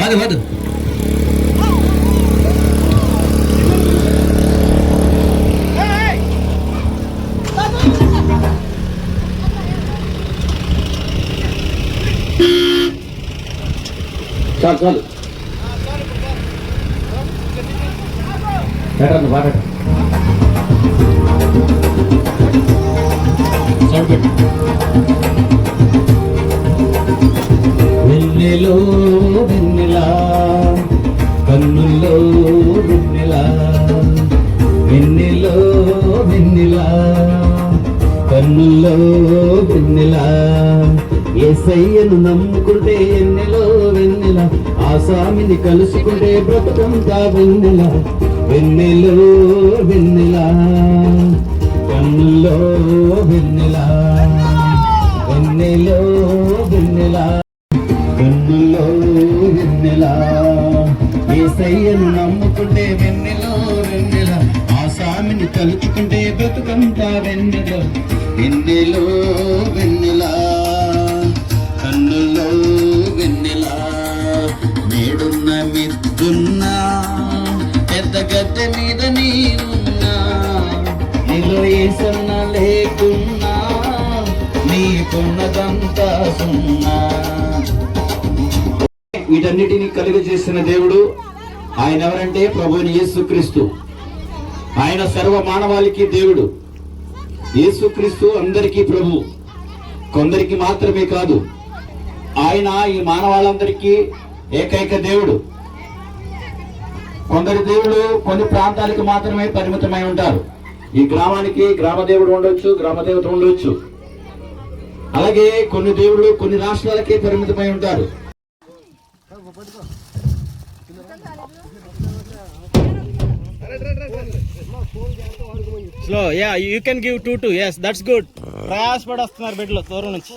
వాడు వాడు చాలు చాలు పెట్టండి పాట వెన్నెలో వెన్నెలా కన్నుల్లో వెన్నెలా వెన్నెలో వెన్నెలా కన్నుల్లో వెన్నెలా యేసయ్యను నమ్ముకుంటే ఎన్నెలో వెన్నెల ఆ స్వామిని కలుసుకుంటే బ్రతుకంతా వెన్నెల వెన్నెలో వెన్నెల కన్నుల్లో వెన్నెల వెన్నెలో వెన్నెల కన్నుల్లో వెన్నెల యేసయ్యను నమ్ముకుంటే వెన్నెలో వెన్నెల ఆ స్వామిని కలుసుకుంటే బ్రతుకంతా వెన్నెల వెన్నెలో వెన్నెల కన్నుల్లో వెన్నెల నేడున్న మిద్దున్నా పెద్ద గద్దె మీద నీవున్నా నీలో ఏసన్న లేకున్నా నీకున్నదంతా సున్నా. వీటన్నిటినీ కలుగజేసిన దేవుడు ఆయన ఎవరంటే ప్రభువుని యేసుక్రీస్తు. ఆయన సర్వ మానవాళికి దేవుడు. యేసుక్రీస్తు అందరికీ ప్రభు, కొందరికి మాత్రమే కాదు. ఆయన ఈ మానవాళ్ళందరికీ ఏకైక దేవుడు. కొందరి దేవుడు కొన్ని ప్రాంతాలకు మాత్రమే పరిమితమై ఉంటారు. ఈ గ్రామానికి గ్రామదేవుడు ఉండొచ్చు, గ్రామదేవత ఉండొచ్చు. అలాగే కొన్ని దేవుళ్ళు కొన్ని రాష్ట్రాలకే పరిమితమై ఉంటారు. Slow yeah you can give 2 yes that's good. ప్రయాసపడి వస్తున్నారు బెడ్లో దూరం నుంచి.